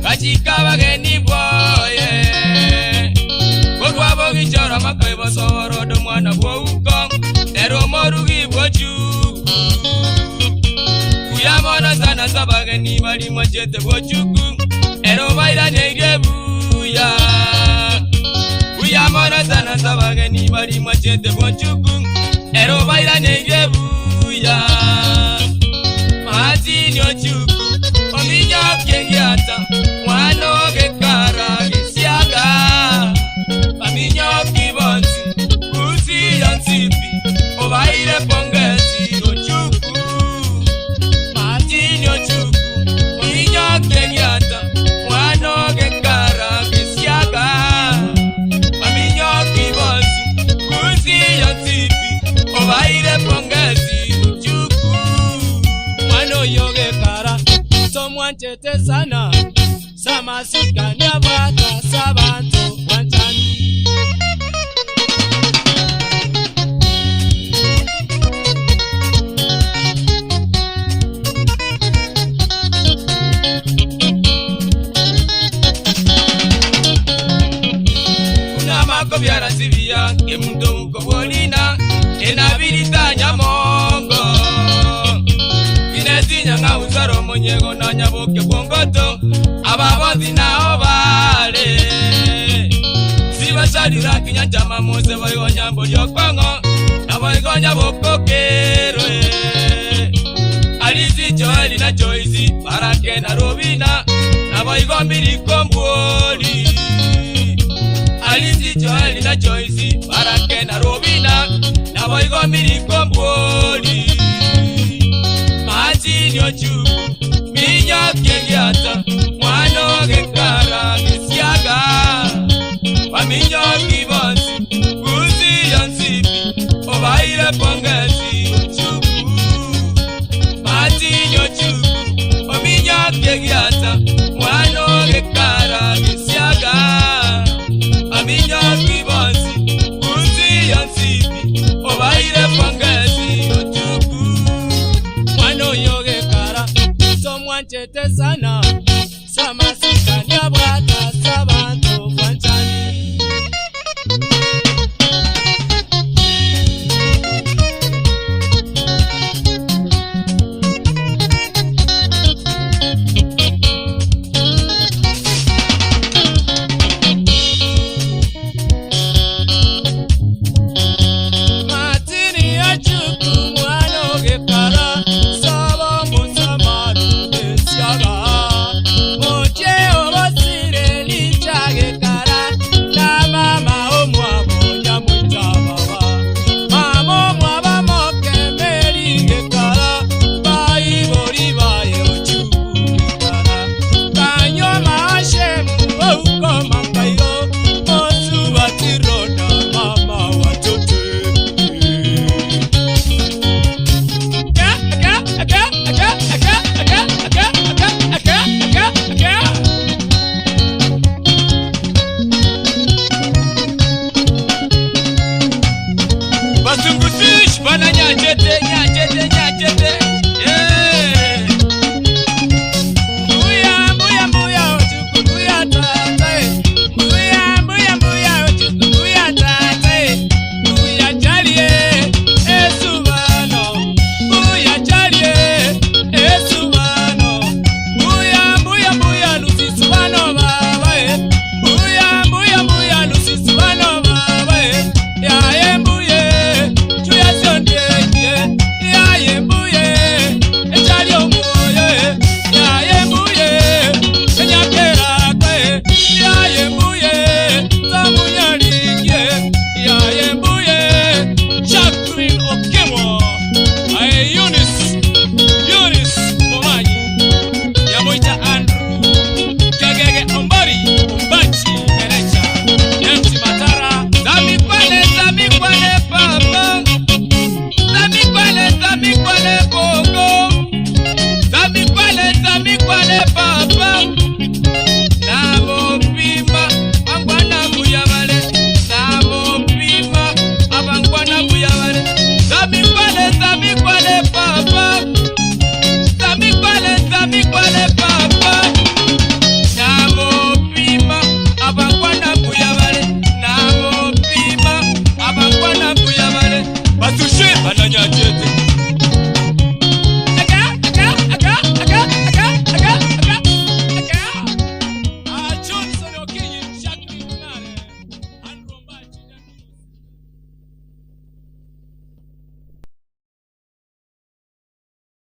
Kachika bageni boye Kodwa bogi chora makwebo soro do mwana bo uko Nero morugi bochu Kuyamona sana sabageni bali machete bochuku Ero baila neirebuya Kuyamona sana sabageni bali machete bochuku Ero baila neirebuya Mati nyochuku Ominya kiengata Wano gekara gesiaga Paminyo kibonsi Kusi yansipi Obaire pongesi Ochuku Matinyo chuku Ominya kiengata Wano gekara gesiaga Paminyo kibonsi Kusi yansipi Obaire pongesi Ochuku Wano yoge kara Somwanchete sana Samasika nyabata sabanto wanchani Kuna mako biara sibia Kemundo uko bolina Enabilita nyamongo Kinetinya nga uzaro monyego na nyaboke bongoto Ababozi na obale Sibashadira kinyachama mose bayigonya mbolyo kongo Na bayigonya bokokerwe Alizi Joeli na Joyzi Barake na Robina Na bayigombiri komboli Alizi Joeli na Joyzi Barake na Robina Na bayigombiri komboli Mati nyochu Minyo kiengata Mwano gekara gesiaga Paminyo kibonsi Kusi yansipi Obaire pongesi Ochuku Mati nyochuku Ominyo kiengata Mwano gekara gesiaga Paminyo kibonsi Kusi yansipi Obaire pongesi Ochuku Mwano yoge kara Somwanchete sana